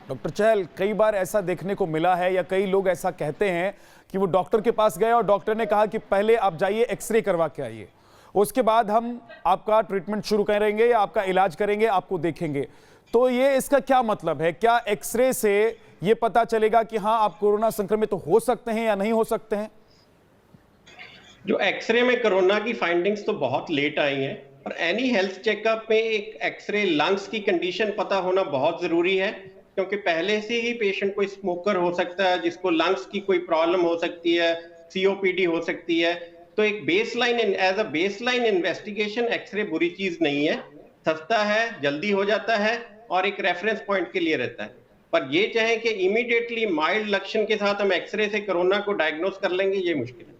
डॉक्टर चहल, कई बार ऐसा देखने को मिला है या कई लोग ऐसा कहते हैं कि वो डॉक्टर के पास गए और डॉक्टर ने कहा कि पहले आप जाइए एक्सरे करवा के आइए, उसके बाद हम आपका ट्रीटमेंट शुरू करेंगे या आपका इलाज करेंगे, आपको देखेंगे। तो ये इसका क्या मतलब है? क्या एक्सरे से ये पता चलेगा कि हाँ आप कोरोना संक्रमित हो सकते हैं या नहीं हो सकते हैं? जो एक्सरे में कोरोना की फाइंडिंग्स तो बहुत लेट आई हैं और एनी हेल्थ चेकअप में एक एक्सरे लंग्स की कंडीशन पता होना बहुत जरूरी है, क्योंकि पहले से ही पेशेंट कोई स्मोकर हो सकता है जिसको लंग्स की कोई प्रॉब्लम हो सकती है, सीओपीडी हो सकती है। तो एक as a baseline investigation x-ray बुरी चीज नहीं है, सस्ता है, जल्दी हो जाता है और एक रेफरेंस पॉइंट के लिए रहता है। पर ये चाहे कि इमीडिएटली माइल्ड लक्षण के साथ हम एक्सरे से कोरोना को डायग्नोस कर लेंगे, ये मुश्किल है।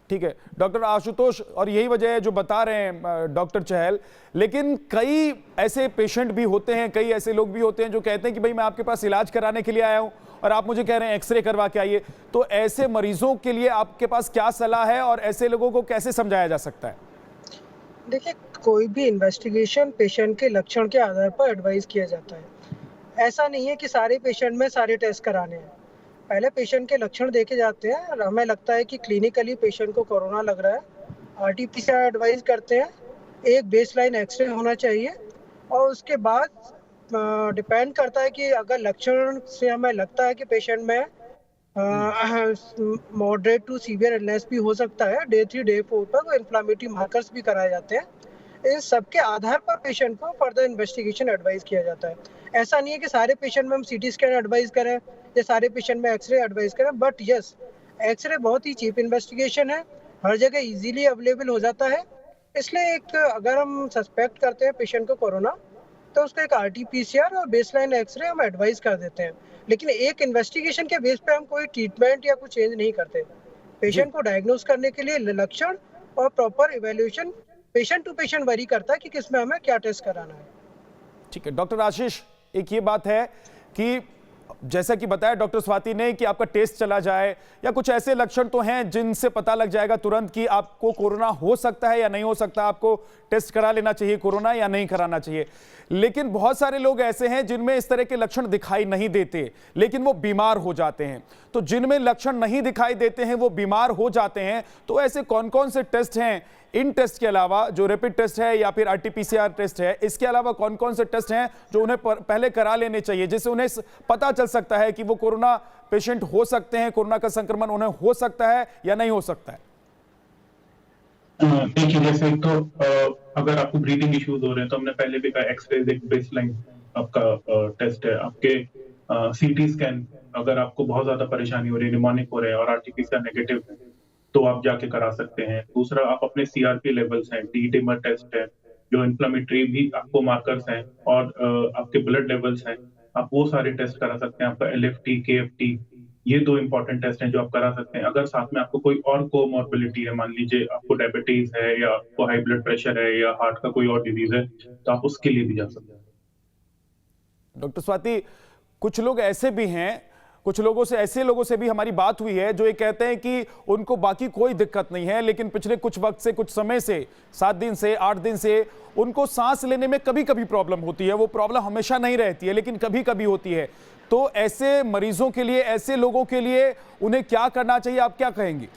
ठीक है डॉक्टर आशुतोष, और यही वजह है जो बता रहे हैं डॉक्टर चहल, लेकिन कई ऐसे पेशेंट भी होते हैं, कई ऐसे लोग भी होते हैं जो कहते हैं कि भाई मैं आपके पास इलाज कराने के लिए आया हूं और आप मुझे कह रहे हैं एक्सरे करवा के आइए। तो ऐसे मरीजों के लिए आपके पास क्या सलाह है और ऐसे लोगों को कैसे समझाया जा सकता है? देखिए, कोई भी इन्वेस्टिगेशन पेशेंट के लक्षण के आधार पर एडवाइस किया जाता है। ऐसा नहीं है कि सारे पेशेंट में सारे टेस्ट कराने हैं। पहले पेशेंट के लक्षण देखे जाते हैं और हमें लगता है कि क्लिनिकली पेशेंट को कोरोना लग रहा है, आरटीपीसीआर एडवाइस करते हैं एक बेसलाइन एक्सरे होना चाहिए और उसके बाद डिपेंड करता है कि अगर लक्षण से हमें लगता है कि पेशेंट में मॉडरेट टू सीवियर इलनेस भी हो सकता है, डे 3 डे 4 पर इन्फ्लामेटरी मार्कर्स भी कराए जाते हैं। इस सब के आधार पर पेशेंट को फर्दर इन्वेस्टिगेशन एडवाइस किया जाता है। ऐसा नहीं है कि सारे पेशेंट में हम सीटी स्कैन एडवाइस करें या सारे पेशेंट में एक्सरे एडवाइस करें, बट यस, एक्सरे बहुत ही चीप इन्वेस्टिगेशन है, हर जगह इजीली अवेलेबल हो जाता है। इसलिए एक अगर हम सस्पेक्ट करते हैं पेशेंट को कोरोना, तो उसको एक RT-PCR और बेसलाइन एक्सरे हम एडवाइस कर देते हैं, लेकिन एक इन्वेस्टिगेशन के बेस पे हम कोई ट्रीटमेंट या कुछ चेंज नहीं करते। पेशेंट को डायग्नोज करने के लिए लक्षण और proper evaluation patient to patient vary करता है कि किसमें हमें क्या टेस्ट कराना है। ठीक है डॉक्टर आशीष, एक ये बात है कि जैसा कि बताया डॉक्टर स्वाति ने कि आपका टेस्ट चला जाए या कुछ ऐसे लक्षण तो हैं जिनसे पता लग जाएगा तुरंत कि आपको कोरोना हो सकता है या नहीं हो सकता, आपको टेस्ट करा लेना चाहिए कोरोना या नहीं कराना चाहिए। लेकिन बहुत सारे लोग ऐसे हैं जिनमें इस तरह के लक्षण दिखाई नहीं देते लेकिन वो बीमार हो जाते हैं। तो जिनमें लक्षण नहीं दिखाई देते हैं वो बीमार हो जाते हैं, तो ऐसे कौन कौन से टेस्ट हैं इन टेस्ट के अलावा, जो रैपिड टेस्ट है या फिर RT-PCR टेस्ट है, इसके अलावा कौन कौन से टेस्ट हैं जो उन्हें पहले करा लेने चाहिए, जिससे उन्हें पता चल सकता है कि वो कोरोना पेशेंट हो सकते हैं, कोरोना का संक्रमण उन्हें हो सकता है या नहीं हो सकता है? देखिए, जैसे तो अगर आपको ब्रीदिंग इश्यूज हो रहे हैं तो हमने पहले भी कहा एक्सरे एक बेसलाइन आपका टेस्ट है। आपके CT स्कैन, अगर आपको बहुत ज्यादा परेशानी हो रही है, निमोनिक हो रहे हैं और RT-PCR नेगेटिव है तो आप जाके करा सकते हैं। दूसरा, आप अपने CRP लेवल्स हैं, D-dimer टेस्ट है, जो इन्फ्लेमेटरी भी आपको मार्कर्स हैं, और आपके ब्लड लेवल्स हैं, आप वो सारे टेस्ट करा सकते हैं। आपका LFT, KFT, ये 2 इंपॉर्टेंट टेस्ट हैं जो आप करा सकते हैं। अगर साथ में आपको कोई और कोमॉर्बिडिटी है, मान लीजिए आपको डायबिटीज है या आपको हाई ब्लड प्रेशर है या हार्ट का कोई और डिजीज है, तो आप उसके लिए भी जा सकते हैं। डॉक्टर स्वाति, कुछ लोग ऐसे भी हैं, कुछ लोगों से, ऐसे लोगों से भी हमारी बात हुई है जो ये कहते हैं कि उनको बाकी कोई दिक्कत नहीं है, लेकिन पिछले कुछ वक्त से, कुछ समय से, 7 दिन से, 8 दिन से उनको सांस लेने में कभी कभी प्रॉब्लम होती है। वो प्रॉब्लम हमेशा नहीं रहती है लेकिन कभी कभी होती है। तो ऐसे मरीजों के लिए, ऐसे लोगों के लिए उन्हें क्या करना चाहिए, आप क्या कहेंगी?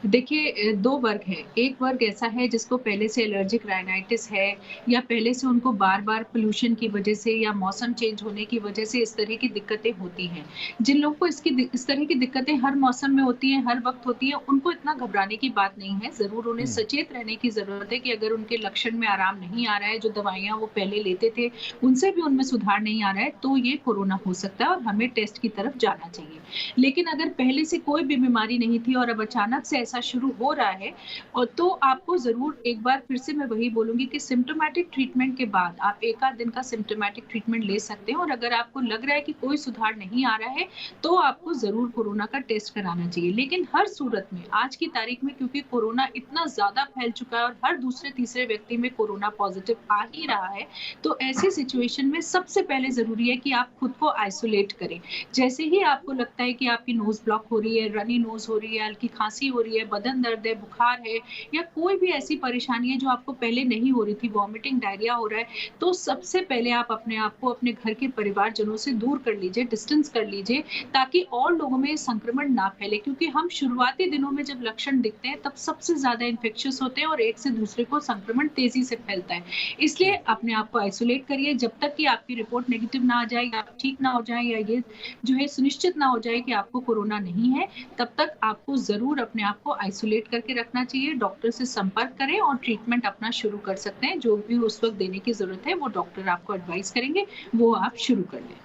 देखिए, 2 वर्ग है। एक वर्ग ऐसा है जिसको पहले से एलर्जिक राइनाइटिस है या पहले से उनको बार-बार पोल्यूशन की वजह से या मौसम चेंज होने की वजह से इस तरह की दिक्कतें होती हैं। जिन लोगों को इस तरह की दिक्कतें हर मौसम में होती हैं, हर वक्त होती हैं, उनको इतना घबराने की बात नहीं है। ज़रूर उन्हें सचेत रहने की ज़रूरत है कि अगर उनके लक्षण में आराम नहीं आ रहा है, जो दवाइयाँ वो पहले लेते थे उनसे भी उनमें सुधार नहीं आ रहा है, तो ये कोरोना हो सकता है और हमें टेस्ट की तरफ जाना चाहिए। लेकिन अगर पहले से कोई भी बीमारी नहीं थी और अब अचानक से ऐसा शुरू हो रहा है, और तो आपको जरूर एक बार फिर से मैं वही बोलूंगी कि सिम्टोमेटिक ट्रीटमेंट के बाद आप 1 आध दिन का सिम्टोमेटिक ट्रीटमेंट ले सकते हैं, और अगर आपको लग रहा है कि कोई सुधार नहीं आ रहा है तो आपको जरूर कोरोना का टेस्ट कराना चाहिए। लेकिन हर सूरत में आज की तारीख में, क्योंकि कोरोना इतना ज्यादा फैल चुका है और हर दूसरे तीसरे व्यक्ति में कोरोना पॉजिटिव आ ही रहा है, तो ऐसी सिचुएशन में सबसे पहले जरूरी है कि आप खुद को आइसोलेट करें। जैसे ही आपको लगता है कि आपकी नोज ब्लॉक हो रही है, रनी नोज हो रही है, हल्की खांसी हो रही है, बदन दर्द है, बुखार है, या कोई भी ऐसी परेशानी है जो आपको पहले नहीं हो रही थी, वॉमिटिंग, डायरिया हो रहा है, तो सबसे पहले आप अपने आप को अपने घर के परिवारजनों से दूर कर लीजिए, डिस्टेंस कर लीजिए, ताकि और लोगों में संक्रमण ना फैले। क्योंकि हम शुरुआती दिनों में जब लक्षण दिखते हैं तब सबसे ज्यादा इन्फेक्शियस होते हैं और एक से दूसरे को संक्रमण तेजी से फैलता है। इसलिए अपने आप को आइसोलेट करिए जब तक कि आपकी रिपोर्ट नेगेटिव ना आ जाए या ठीक ना हो जाए या ये जो है सुनिश्चित ना हो जाए कि आपको कोरोना नहीं है, तब तक आपको जरूर अपने आप को आइसोलेट करके रखना चाहिए। डॉक्टर से संपर्क करें और ट्रीटमेंट अपना शुरू कर सकते हैं। जो भी उस वक्त देने की जरूरत है वो डॉक्टर आपको एडवाइस करेंगे, वो आप शुरू कर लें।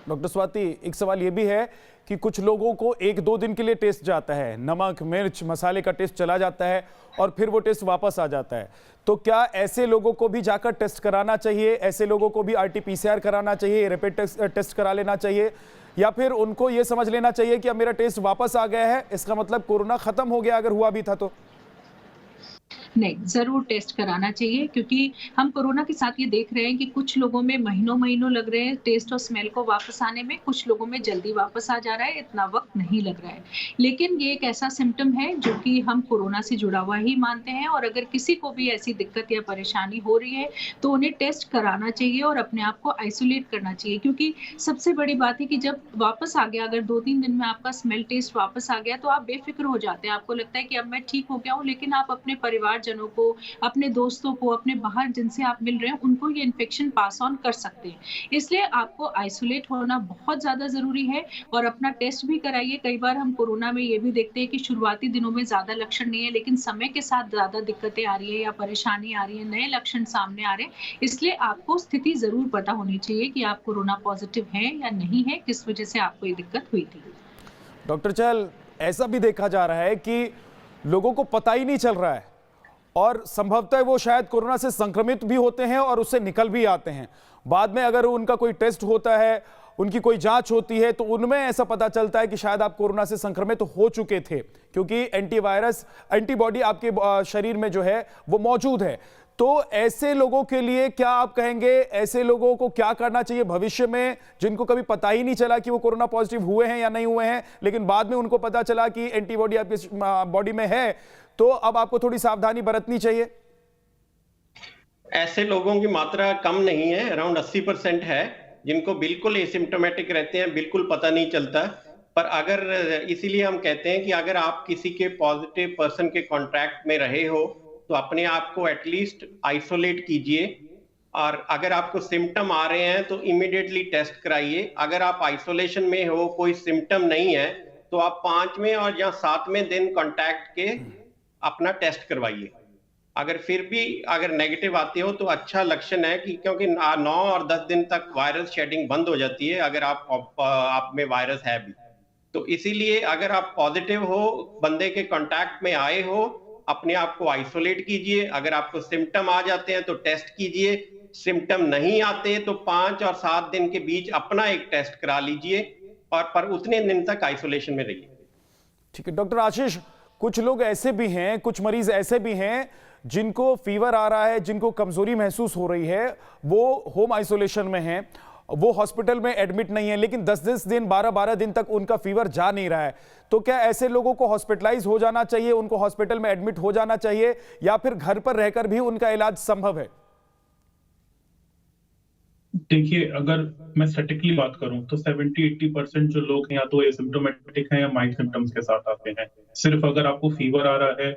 डॉक्टर स्वाति, एक सवाल ये भी है कि कुछ लोगों को 1-2 दिन के लिए टेस्ट जाता है, नमक, मिर्च, मसाले का टेस्ट चला जाता है और फिर वो टेस्ट वापस आ जाता है, तो क्या ऐसे लोगों को भी जाकर टेस्ट कराना चाहिए? ऐसे लोगों को भी RT-PCR कराना चाहिए, रैपिड टेस्ट करा लेना चाहिए, या फिर उनको ये समझ लेना चाहिए कि अब मेरा टेस्ट वापस आ गया है, इसका मतलब कोरोना खत्म हो गया अगर हुआ भी था तो? नहीं, जरूर टेस्ट कराना चाहिए, क्योंकि हम कोरोना के साथ ये देख रहे हैं कि कुछ लोगों में महीनों लग रहे हैं टेस्ट और स्मेल को वापस आने में, कुछ लोगों में जल्दी वापस आ जा रहा है, इतना वक्त नहीं लग रहा है। लेकिन ये एक ऐसा सिम्टम है जो कि हम कोरोना से जुड़ा हुआ ही मानते हैं, और अगर किसी को भी ऐसी दिक्कत या परेशानी हो रही है तो उन्हें टेस्ट कराना चाहिए और अपने आप को आइसोलेट करना चाहिए। क्योंकि सबसे बड़ी बात है कि जब वापस आ गया, अगर 2-3 दिन में आपका स्मेल टेस्ट वापस आ गया तो आप बेफिक्र हो जाते हैं, आपको लगता है कि अब मैं ठीक हो गया हूँ, लेकिन आप अपने परिवार परिवारजनों को, अपने दोस्तों को, अपने बाहर जिनसे आप मिल रहे हैं, उनको ये इन्फेक्शन पास ऑन कर सकते हैं। इसलिए आपको आइसोलेट होना बहुत ज़्यादा ज़रूरी है और अपना टेस्ट भी कराइए। कई बार हम कोरोना में ये भी देखते हैं कि शुरुआती दिनों में ज़्यादा लक्षण नहीं है, लेकिन समय के साथ ज़्यादा दिक्कतें आ रही है या परेशानी आ रही है, नए लक्षण सामने आ रहे हैं। इसलिए आपको स्थिति ज़रूर पता होनी चाहिए कि आप कोरोना पॉजिटिव हैं या नहीं है, किस वजह से आपको ये दिक्कत हुई थी। डॉक्टर चहल, ऐसा भी देखा जा रहा है कि लोगों को पता ही नहीं चल रहा है और संभवतः वो शायद कोरोना से संक्रमित भी होते हैं और उससे निकल भी आते हैं। बाद में अगर उनका कोई टेस्ट होता है, उनकी कोई जांच होती है, तो उनमें ऐसा पता चलता है कि शायद आप कोरोना से संक्रमित हो चुके थे, क्योंकि एंटीबॉडी आपके शरीर में जो है वो मौजूद है। तो ऐसे लोगों के लिए क्या आप कहेंगे, ऐसे लोगों को क्या करना चाहिए भविष्य में, जिनको कभी पता ही नहीं चला कि वो कोरोना पॉजिटिव हुए हैं या नहीं हुए हैं, लेकिन बाद में उनको पता चला कि एंटीबॉडी आपकी बॉडी में है, तो अब आपको थोड़ी सावधानी बरतनी चाहिए? ऐसे लोगों की मात्रा कम नहीं है, अराउंड 80% है जिनको बिल्कुल एसिम्प्टोमेटिक रहते हैं, बिल्कुल पता नहीं चलता। पर अगर, इसीलिए हम कहते हैं कि अगर आप किसी के पॉजिटिव पर्सन के कॉन्टैक्ट में रहे हो तो अपने आप को एटलीस्ट आइसोलेट कीजिए, और अगर आपको सिम्टम आ रहे हैं तो इमीडिएटली टेस्ट कराइए। अगर आप आइसोलेशन में हो, कोई सिम्टम नहीं है, तो आप 5वें और या 7वें दिन कॉन्टैक्ट के अपना टेस्ट करवाइए। अगर फिर भी अगर नेगेटिव आते हो तो अच्छा लक्षण है कि, क्योंकि 9 और 10 दिन तक वायरस शेडिंग बंद हो जाती है अगर आप में वायरस है भी। तो इसीलिए अगर आप पॉजिटिव हो, बंदे के कांटेक्ट में आए हो, अपने आप को आइसोलेट कीजिए। अगर आपको सिम्टम आ जाते हैं तो टेस्ट कीजिए, सिम्टम नहीं आते तो 5 और 7 दिन के बीच अपना एक टेस्ट करा लीजिए और पर उतने दिन तक आइसोलेशन में रहिए। ठीक है डॉक्टर आशीष, कुछ लोग ऐसे भी हैं, कुछ मरीज ऐसे भी हैं जिनको फीवर आ रहा है, जिनको कमजोरी महसूस हो रही है, वो होम आइसोलेशन में हैं, वो हॉस्पिटल में एडमिट नहीं है, लेकिन 10-10 दिन 12-12 दिन तक उनका फीवर जा नहीं रहा है। तो क्या ऐसे लोगों को हॉस्पिटलाइज हो जाना चाहिए, उनको हॉस्पिटल में एडमिट हो जाना चाहिए, या फिर घर पर रहकर भी उनका इलाज संभव है? देखिए, अगर मैं स्टैटिकली बात करूं तो 70-80% जो लोग हैं या तो एसिम्प्टोमेटिक हैं या माइल्ड सिम्टम्स के साथ आते हैं। सिर्फ अगर आपको फीवर आ रहा है,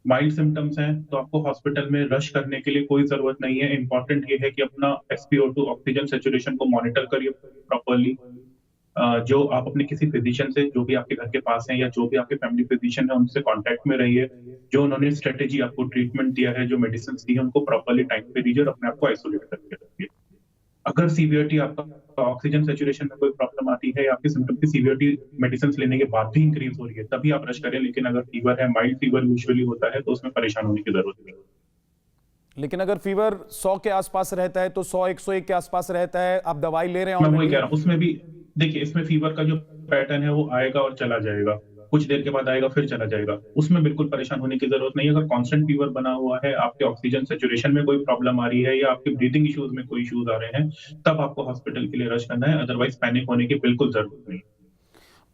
माइल्ड सिम्टम्स हैं, तो आपको हॉस्पिटल में रश करने के लिए कोई जरूरत नहीं है। इंपॉर्टेंट ये है कि अपना SpO2 ऑक्सीजन सैचुरेशन को मॉनिटर करिए प्रॉपर्ली। जो आप अपने किसी फिजिशियन से, जो भी आपके घर के पास हैं या जो भी आपके फैमिली फिजिशियन है, उनसे कांटेक्ट में रहिए। जो उन्होंने स्ट्रेटेजी आपको ट्रीटमेंट दिया है, जो मेडिसिन दी है, उनको प्रॉपर्ली टाइम पे दीजिए और अपने आप को आइसोलेट करके रखिए। अगर सीवियरिटी आपका ऑक्सीजन सैचुरेशन में कोई प्रॉब्लम आती है या आपके सिम्टम की सीवियरिटी मेडिसिन लेने के बाद भी इंक्रीज हो रही है, तभी आप रश करें। लेकिन अगर फीवर है, माइल्ड फीवर यूजुअली होता है, तो उसमें परेशान होने की जरूरत नहीं। लेकिन अगर फीवर 100 के आसपास रहता है, तो 100-101 के आसपास रहता है, आप दवाई ले रहे हैं, मैं वही कह रहा हूँ, उसमें भी देखिए, इसमें फीवर का जो पैटर्न है वो आएगा और चला जाएगा, कुछ देर के बाद आएगा फिर चला जाएगा। उसमें बिल्कुल परेशान होने की जरूरत नहीं है। अगर कांस्टेंट फीवर बना हुआ है, आपके ऑक्सीजन सैचुरेशन में कोई प्रॉब्लम आ रही है या आपके ब्रीथिंग इश्यूज में कोई इश्यूज आ रहे हैं, तब आपको हॉस्पिटल के लिए रश करना है। अदरवाइज पैनिक होने की बिल्कुल जरूरत नहीं।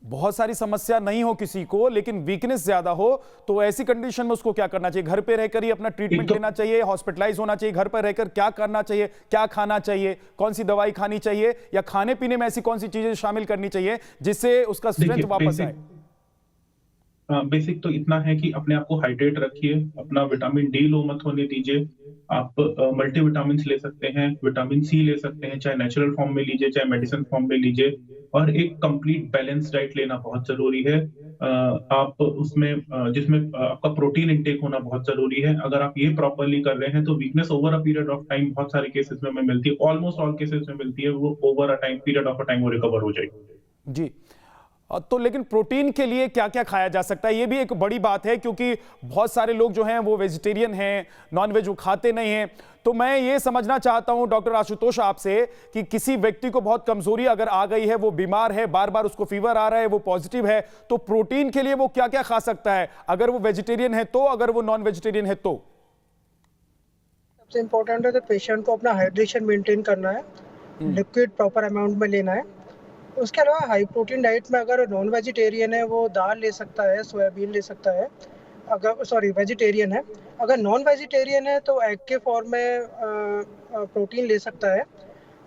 बहुत सारी समस्या नहीं हो किसी को, लेकिन वीकनेस ज्यादा हो, तो ऐसी कंडीशन में उसको क्या करना चाहिए? घर पे रहकर ही अपना ट्रीटमेंट लेना चाहिए, हॉस्पिटलाइज होना चाहिए? घर पर रहकर क्या करना चाहिए, क्या खाना चाहिए, कौन सी दवाई खानी चाहिए, या खाने पीने में ऐसी कौन सी चीजें शामिल करनी चाहिए जिससे उसका स्ट्रेंथ वापस आए? बेसिक तो इतना है कि अपने आप को हाइड्रेट रखिए, अपना विटामिन डी लो मत होने दीजिए। आप मल्टीविटामिन ले सकते हैं, विटामिन सी ले सकते हैं, चाहे नेचुरल फॉर्म में लीजिए चाहे मेडिसिन फॉर्म में लीजिए, और एक कंप्लीट बैलेंस डाइट लेना बहुत जरूरी है। आप उसमें जिसमें आपका प्रोटीन इंटेक होना बहुत जरूरी है। अगर आप ये प्रॉपरली कर रहे हैं तो weakness over a period of time बहुत सारे केसेस में मिलती है, ऑलमोस्ट ऑल केसेस में मिलती है, वो over a time period of a time वो रिकवर हो जाएगी। जी, तो लेकिन प्रोटीन के लिए क्या क्या खाया जा सकता है, ये भी एक बड़ी बात है, क्योंकि बहुत सारे लोग जो हैं वो वेजिटेरियन हैं, नॉनवेज वो खाते नहीं हैं। तो मैं ये समझना चाहता हूं डॉक्टर आशुतोष आपसे कि किसी व्यक्ति को बहुत कमजोरी अगर आ गई है, वो बीमार है, बार बार उसको फीवर आ रहा है, वो पॉजिटिव है, तो प्रोटीन के लिए वो क्या क्या खा सकता है? अगर वो वेजिटेरियन है तो, अगर वो नॉन वेजिटेरियन है तो? सबसे इंपॉर्टेंट है तो पेशेंट को अपना हाइड्रेशन मेंटेन करना है, लिक्विड प्रॉपर अमाउंट में लेना है। उसके अलावा हाई प्रोटीन डाइट में अगर नॉन वेजिटेरियन है वो दाल ले सकता है, सोयाबीन ले सकता है। अगर वेजिटेरियन है, अगर नॉन वेजिटेरियन है तो एग के फॉर्म में प्रोटीन ले सकता है।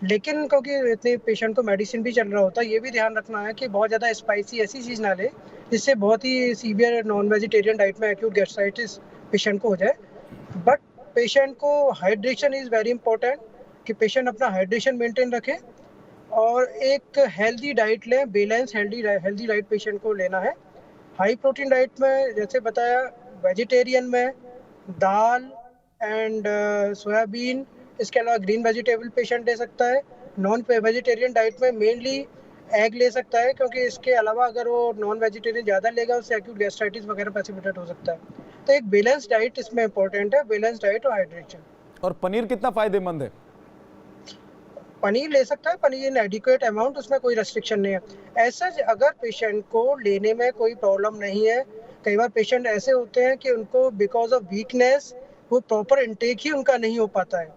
लेकिन क्योंकि इतने पेशेंट को मेडिसिन भी चल रहा होता है, ये भी ध्यान रखना है कि बहुत ज़्यादा स्पाइसी ऐसी चीज़ ना ले जिससे बहुत ही सीवियर नॉन वेजिटेरियन डाइट में एक्यूट गैस्ट्राइटिस पेशेंट को हो जाए। बट पेशेंट को हाइड्रेशन इज़ वेरी इंपॉर्टेंट, कि पेशेंट अपना हाइड्रेशन मेंटेन रखे और एक हेल्दी डाइट लें, बैलेंस हेल्दी डाइट पेशेंट को लेना है। हाई प्रोटीन डाइट में जैसे बताया, वेजिटेरियन में दाल एंड सोयाबीन, इसके अलावा ग्रीन वेजिटेबल पेशेंट ले सकता है। नॉन वेजिटेरियन डाइट में मेनली एग ले सकता है, क्योंकि इसके अलावा अगर वो नॉन वेजिटेरियन ज़्यादा लेगा उससे एक्यूट गैस्ट्राइटिस वगैरह प्रेसिपिटेट हो सकता है। तो एक बैलेंस डाइट इसमें इंपॉर्टेंट है, बैलेंस डाइट और हाइड्रेशन। और पनीर कितना फायदेमंद है? पनीर ले सकता है, पनीर इन एडिक्वेट अमाउंट, उसमें कोई रेस्ट्रिक्शन नहीं है। ऐसा अगर पेशेंट को लेने में कोई प्रॉब्लम नहीं है, कई बार पेशेंट ऐसे होते हैं कि उनको बिकॉज ऑफ वीकनेस वो प्रॉपर इंटेक ही उनका नहीं हो पाता है,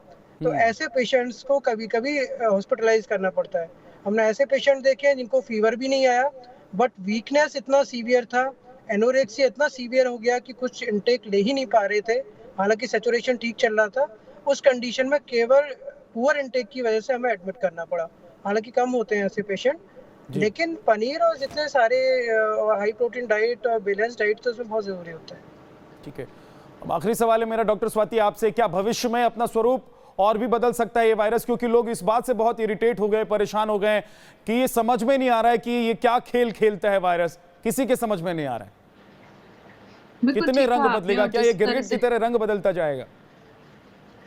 तो ऐसे पेशेंट्स को कभी कभी हॉस्पिटलाइज करना पड़ता है। हमने ऐसे पेशेंट देखे हैं जिनको फीवर भी नहीं आया, बट वीकनेस इतना सीवियर था, एनोरेक्सिया इतना सीवियर हो गया कि कुछ इंटेक ले ही नहीं पा रहे थे, हालांकि सैचुरेशन ठीक चल रहा था। उस कंडीशन में केवल पुअर इंटेक की वजह से हमें एडमिट करना पड़ा। हालांकि कम होते हैं ऐसे पेशेंट, लेकिन पनीर और जितने सारे हाई प्रोटीन डाइट और बैलेंस डाइट तो उसमें बहुत जरूरी होता है। ठीक है, अब आखिरी सवाल है मेरा डॉक्टर स्वाति आपसे, क्या भविष्य में अपना स्वरूप और भी बदल सकता है ये वायरस? क्योंकि लोग इस बात से बहुत इरिटेट हो गए, परेशान हो गए कि ये समझ में नहीं आ रहा है कि ये क्या खेल खेलता है वायरस, किसी के समझ में नहीं आ रहा है। कितने रंग बदलेगा? क्या ये गिरगिट की तरह रंग बदलता जाएगा?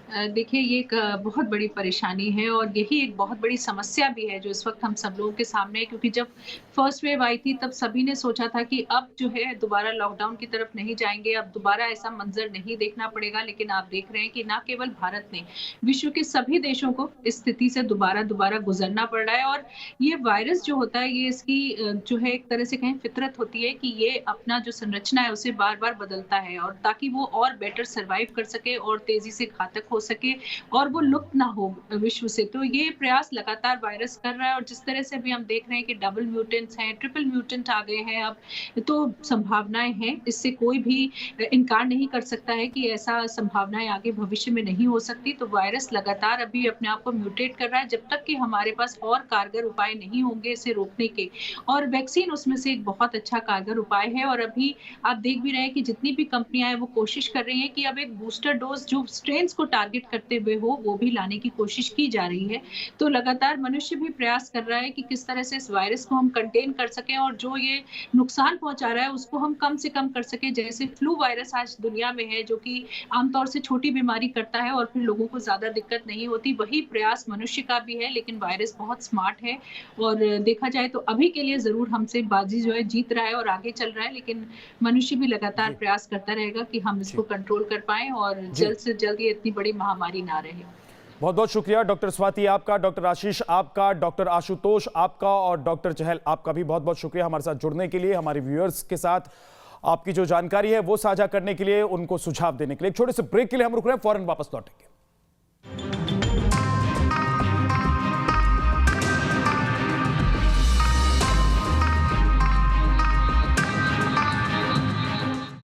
देखिए, ये एक बहुत बड़ी परेशानी है और यही एक बहुत बड़ी समस्या भी है जो इस वक्त हम सब लोगों के सामने है, क्योंकि जब फर्स्ट वेव आई थी तब सभी ने सोचा था कि अब जो है दोबारा लॉकडाउन की तरफ नहीं जाएंगे, अब दोबारा ऐसा मंजर नहीं देखना पड़ेगा। लेकिन आप देख रहे हैं कि ना केवल भारत ने, विश्व के सभी देशों को इस स्थिति से दोबारा गुजरना पड़ रहा है। और ये वायरस जो होता है, ये इसकी जो है एक तरह से कहें फितरत होती है कि ये अपना जो संरचना है उसे बार बार बदलता है, और ताकि वो और बेटर सर्वाइव कर सके और तेजी से घातक हो सके और वो लुप्त ना हो विश्व से। तो ये प्रयास लगातार वायरस कर रहा है, और जिस तरह से अभी हम देख रहे हैं कि डबल म्यूटेंट्स हैं, ट्रिपल म्यूटेंट आ गए हैं अब, तो संभावनाएं हैं, इससे कोई भी इनकार नहीं कर सकता है कि ऐसा संभावनाएं आगे भविष्य में नहीं हो सकती। तो वायरस लगातार अभी अपने आप को म्यूटेट कर रहा है, जब तक कि हमारे पास और कारगर उपाय नहीं होंगे इसे रोकने के, और वैक्सीन उसमें से एक बहुत अच्छा कारगर उपाय है। और अभी आप देख भी रहे हैं कि जितनी भी कंपनियां हैं वो कोशिश कर रही हैं कि अब एक बूस्टर डोज जो स्ट्रेन्स को टारगेट करते हुए हो वो भी लाने की कोशिश की जा रही है। तो लगातार मनुष्य भी प्रयास कर रहा है कि किस तरह से इस वायरस को हम कंटेन कर सकें और जो ये नुकसान पहुंचा रहा है उसको हम कम से कम कर सकें। जैसे फ्लू वायरस आज दुनिया में है, जो कि आमतौर से छोटी बीमारी करता है और फिर लोगों को ज्यादा दिक्कत नहीं होती, वही प्रयास मनुष्य का भी है। लेकिन वायरस बहुत स्मार्ट है और देखा जाए तो अभी के लिए जरूर हमसे बाजी जो है जीत रहा है और आगे चल रहा है, लेकिन मनुष्य भी लगातार प्रयास करता रहेगा कि हम इसको कंट्रोल कर पाएं और जल्द से जल्द ये इतनी बड़ी महामारी ना रहे। बहुत बहुत शुक्रिया डॉक्टर स्वाति आपका, डॉक्टर आशीष आपका, डॉक्टर आशुतोष आपका और डॉक्टर चहल आपका भी बहुत बहुत शुक्रिया हमारे साथ जुड़ने के लिए, हमारे व्यूअर्स के साथ आपकी जो जानकारी है वो साझा करने के लिए, उनको सुझाव देने के लिए। एक छोटे से ब्रेक के लिए हम रुक रहे हैं, फौरन वापस लौटेंगे।